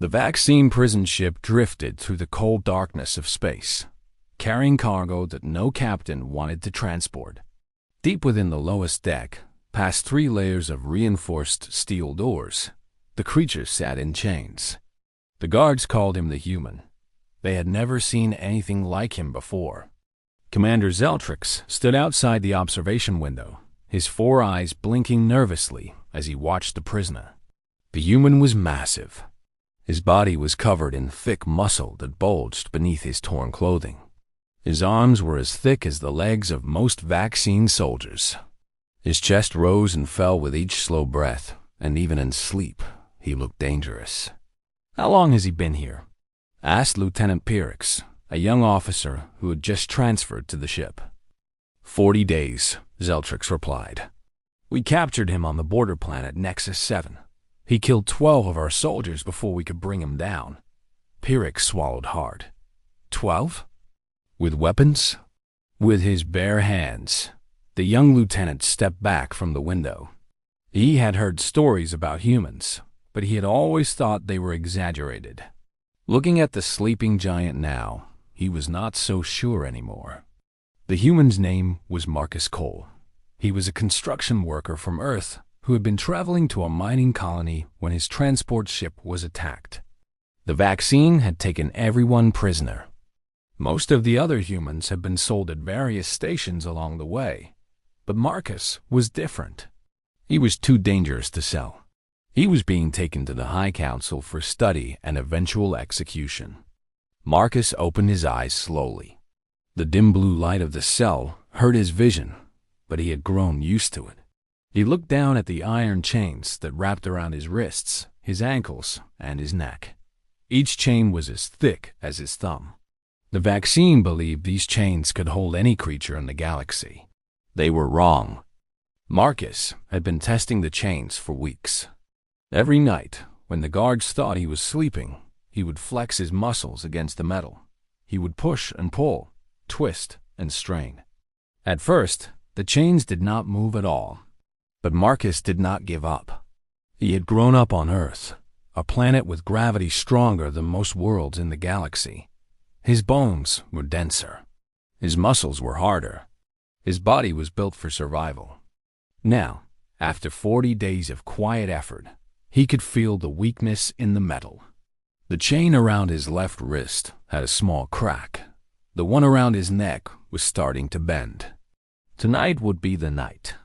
The vaccine prison ship drifted through the cold darkness of space, carrying cargo that no captain wanted to transport. Deep within the lowest deck, past 3 layers of reinforced steel doors, the creature sat in chains. The guards called him the Human. They had never seen anything like him before. Commander Zeltrix stood outside the observation window, his 4 eyes blinking nervously as he watched the prisoner. The Human was massive. His body was covered in thick muscle that bulged beneath his torn clothing. His arms were as thick as the legs of most vaccine soldiers. His chest rose and fell with each slow breath, and even in sleep, he looked dangerous. "How long has he been here?" asked Lieutenant Pyrrhix, a young officer who had just transferred to the ship. 40 days, Zeltrix replied. "We captured him on the border planet Nexus 7. He killed 12 of our soldiers before we could bring him down." Pyrrhix swallowed hard. 12? With weapons? With his bare hands. The young lieutenant stepped back from the window. He had heard stories about humans, but he had always thought they were exaggerated. Looking at the sleeping giant now, he was not so sure anymore. The human's name was Marcus Cole. He was a construction worker from Earth who had been traveling to a mining colony when his transport ship was attacked. The vaccine had taken everyone prisoner. Most of the other humans had been sold at various stations along the way, but Marcus was different. He was too dangerous to sell. He was being taken to the High Council for study and eventual execution. Marcus opened his eyes slowly. The dim blue light of the cell hurt his vision, but he had grown used to it. He looked down at the iron chains that wrapped around his wrists, his ankles, and his neck. Each chain was as thick as his thumb. The vaccine believed these chains could hold any creature in the galaxy. They were wrong. Marcus had been testing the chains for weeks. Every night, when the guards thought he was sleeping, he would flex his muscles against the metal. He would push and pull, twist and strain. At first, the chains did not move at all. But Marcus did not give up. He had grown up on Earth, a planet with gravity stronger than most worlds in the galaxy. His bones were denser. His muscles were harder. His body was built for survival. Now, after 40 days of quiet effort, he could feel the weakness in the metal. The chain around his left wrist had a small crack. The one around his neck was starting to bend. Tonight would be the night.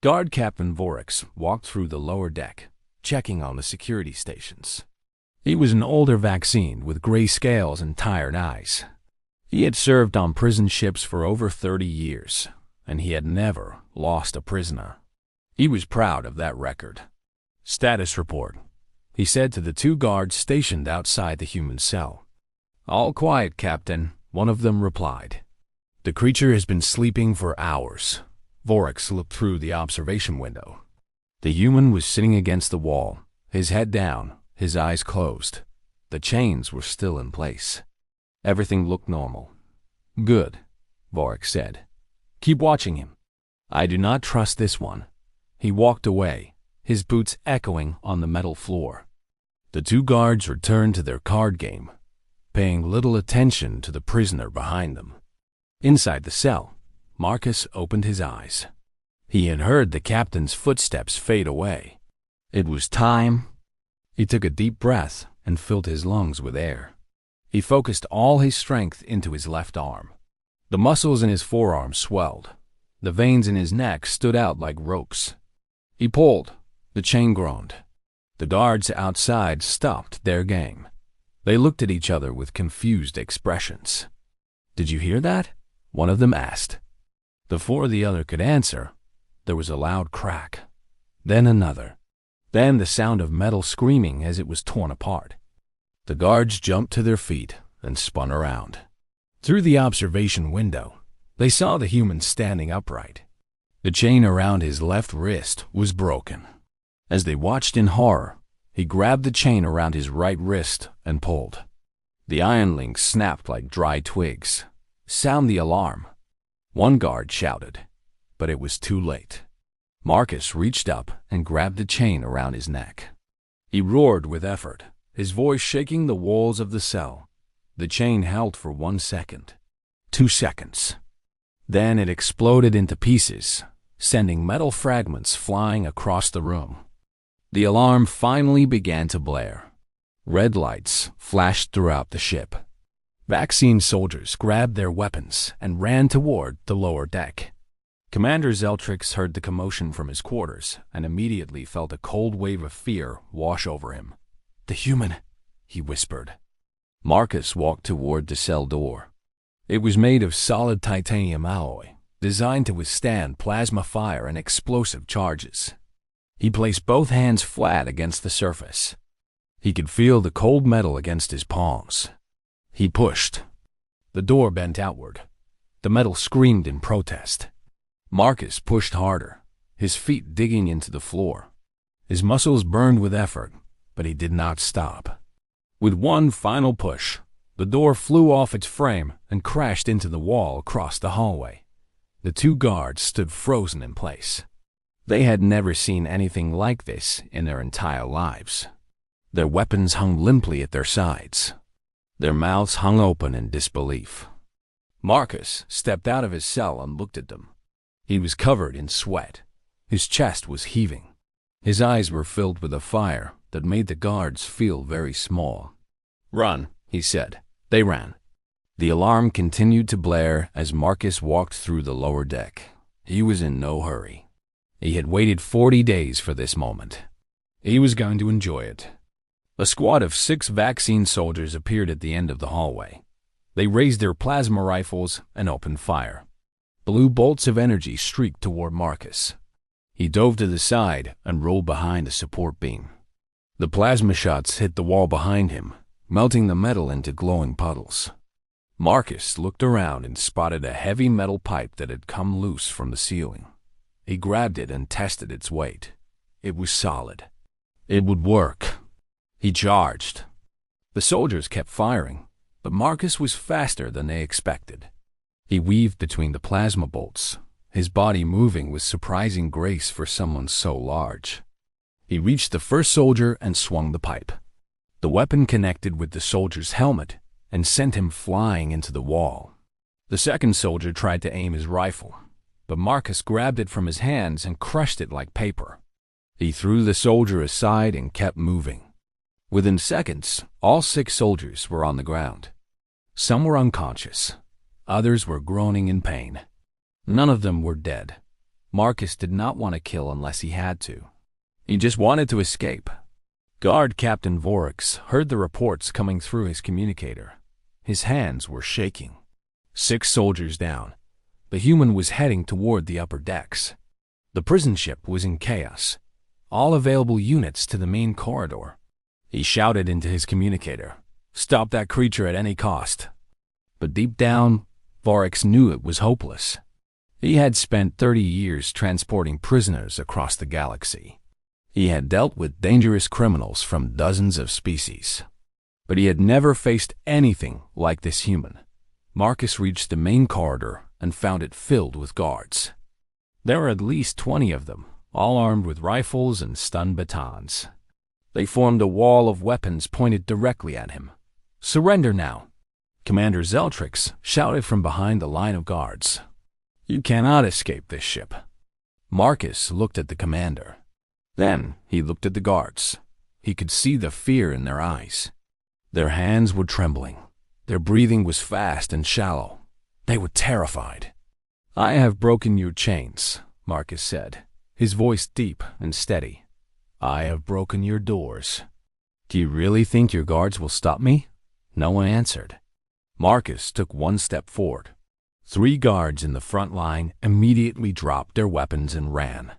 Guard Captain Vorix walked through the lower deck, checking on the security stations. He was an older vaccine with gray scales and tired eyes. He had served on prison ships for over 30 years, and he had never lost a prisoner. He was proud of that record. "Status report," he said to the 2 guards stationed outside the human cell. "All quiet, Captain," one of them replied. "The creature has been sleeping for hours." Vorix looked through the observation window. The human was sitting against the wall, his head down, his eyes closed. The chains were still in place. Everything looked normal. "Good," Vorix said. "Keep watching him." "I do not trust this one." He walked away, his boots echoing on the metal floor. The 2 guards returned to their card game, paying little attention to the prisoner behind them. Inside the cell, Marcus opened his eyes. He had heard the captain's footsteps fade away. It was time. He took a deep breath and filled his lungs with air. He focused all his strength into his left arm. The muscles in his forearm swelled. The veins in his neck stood out like ropes. He pulled. The chain groaned. The guards outside stopped their game. They looked at each other with confused expressions. "Did you hear that?" one of them asked. Before the other could answer, there was a loud crack, then another, then the sound of metal screaming as it was torn apart. The guards jumped to their feet and spun around. Through the observation window, they saw the human standing upright. The chain around his left wrist was broken. As they watched in horror, he grabbed the chain around his right wrist and pulled. The iron links snapped like dry twigs. "Sound the alarm," one guard shouted, but it was too late. Marcus reached up and grabbed the chain around his neck. He roared with effort, his voice shaking the walls of the cell. The chain held for 1 second, 2 seconds. Then it exploded into pieces, sending metal fragments flying across the room. The alarm finally began to blare. Red lights flashed throughout the ship. Vaccine soldiers grabbed their weapons and ran toward the lower deck. Commander Zeltrix heard the commotion from his quarters and immediately felt a cold wave of fear wash over him. "The human," he whispered. Marcus walked toward the cell door. It was made of solid titanium alloy, designed to withstand plasma fire and explosive charges. He placed both hands flat against the surface. He could feel the cold metal against his palms. He pushed. The door bent outward. The metal screamed in protest. Marcus pushed harder, his feet digging into the floor. His muscles burned with effort, but he did not stop. With one final push, the door flew off its frame and crashed into the wall across the hallway. The 2 guards stood frozen in place. They had never seen anything like this in their entire lives. Their weapons hung limply at their sides. Their mouths hung open in disbelief. Marcus stepped out of his cell and looked at them. He was covered in sweat. His chest was heaving. His eyes were filled with a fire that made the guards feel very small. "Run," he said. They ran. The alarm continued to blare as Marcus walked through the lower deck. He was in no hurry. He had waited 40 days for this moment. He was going to enjoy it. A squad of 6 vaccine soldiers appeared at the end of the hallway. They raised their plasma rifles and opened fire. Blue bolts of energy streaked toward Marcus. He dove to the side and rolled behind a support beam. The plasma shots hit the wall behind him, melting the metal into glowing puddles. Marcus looked around and spotted a heavy metal pipe that had come loose from the ceiling. He grabbed it and tested its weight. It was solid. It would work. He charged. The soldiers kept firing, but Marcus was faster than they expected. He weaved between the plasma bolts, his body moving with surprising grace for someone so large. He reached the first soldier and swung the pipe. The weapon connected with the soldier's helmet and sent him flying into the wall. The second soldier tried to aim his rifle, but Marcus grabbed it from his hands and crushed it like paper. He threw the soldier aside and kept moving. Within seconds, all 6 soldiers were on the ground. Some were unconscious. Others were groaning in pain. None of them were dead. Marcus did not want to kill unless he had to. He just wanted to escape. Guard Captain Orcs heard the reports coming through his communicator. His hands were shaking. 6 soldiers down. The human was heading toward the upper decks. The prison ship was in chaos. All available units to the main corridor. He shouted into his communicator, "Stop that creature at any cost." But deep down, Vorix knew it was hopeless. He had spent 30 years transporting prisoners across the galaxy. He had dealt with dangerous criminals from dozens of species. But he had never faced anything like this human. Marcus reached the main corridor and found it filled with guards. There were at least 20 of them, all armed with rifles and stun batons. They formed a wall of weapons pointed directly at him. "Surrender now!" Commander Zeltrix shouted from behind the line of guards. "You cannot escape this ship." Marcus looked at the commander. Then he looked at the guards. He could see the fear in their eyes. Their hands were trembling. Their breathing was fast and shallow. They were terrified. "I have broken your chains," Marcus said, his voice deep and steady. "I have broken your doors. Do you really think your guards will stop me?" No one answered. Marcus took 1 step forward. 3 guards in the front line immediately dropped their weapons and ran.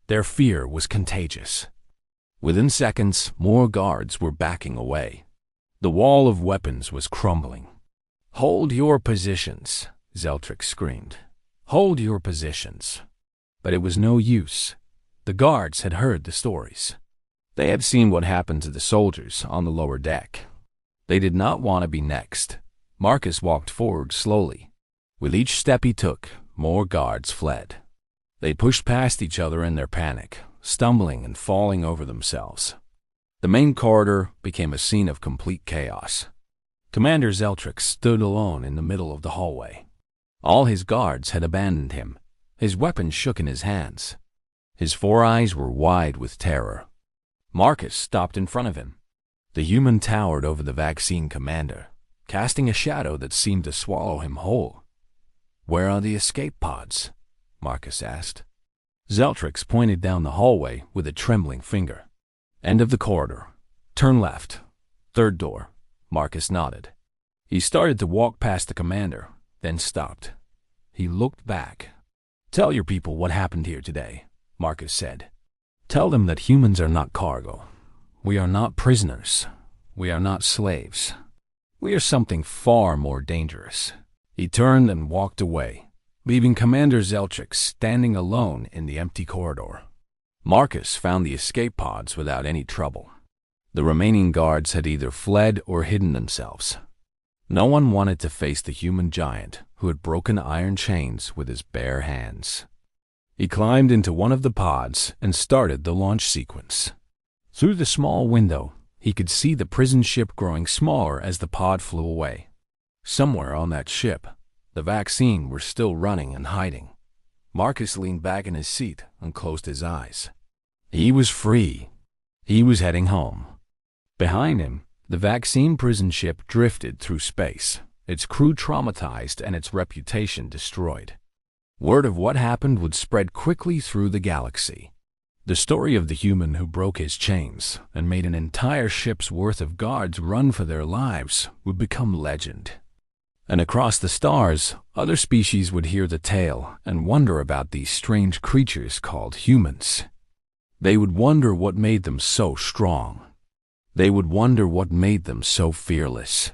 Their fear was contagious. Within seconds, more guards were backing away. The wall of weapons was crumbling. "Hold your positions," Zeltrix screamed. "Hold your positions." But it was no use. The guards had heard the stories. They had seen what happened to the soldiers on the lower deck. They did not want to be next. Marcus walked forward slowly. With each step he took, more guards fled. They pushed past each other in their panic, stumbling and falling over themselves. The main corridor became a scene of complete chaos. Commander Zeltrix stood alone in the middle of the hallway. All his guards had abandoned him. His weapons shook in his hands. His four eyes were wide with terror. Marcus stopped in front of him. The human towered over the vaccine commander, casting a shadow that seemed to swallow him whole. "Where are the escape pods?" Marcus asked. Zeltrix pointed down the hallway with a trembling finger. "End of the corridor. Turn left. Third door." Marcus nodded. He started to walk past the commander, then stopped. He looked back. "Tell your people what happened here today," Marcus said. "Tell them that humans are not cargo. We are not prisoners. We are not slaves. We are something far more dangerous." He turned and walked away, leaving Commander Zeltrix standing alone in the empty corridor. Marcus found the escape pods without any trouble. The remaining guards had either fled or hidden themselves. No one wanted to face the human giant who had broken iron chains with his bare hands. He climbed into one of the pods and started the launch sequence. Through the small window, he could see the prison ship growing smaller as the pod flew away. Somewhere on that ship, the vaccine were still running and hiding. Marcus leaned back in his seat and closed his eyes. He was free. He was heading home. Behind him, the vaccine prison ship drifted through space, its crew traumatized and its reputation destroyed. Word of what happened would spread quickly through the galaxy. The story of the human who broke his chains and made an entire ship's worth of guards run for their lives would become legend. And across the stars, other species would hear the tale and wonder about these strange creatures called humans. They would wonder what made them so strong. They would wonder what made them so fearless.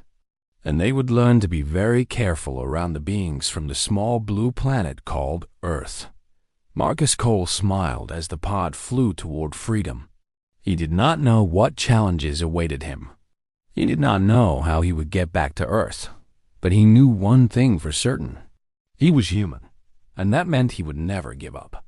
And they would learn to be very careful around the beings from the small blue planet called Earth. Marcus Cole smiled as the pod flew toward freedom. He did not know what challenges awaited him. He did not know how he would get back to Earth. But he knew one thing for certain. He was human, and that meant he would never give up.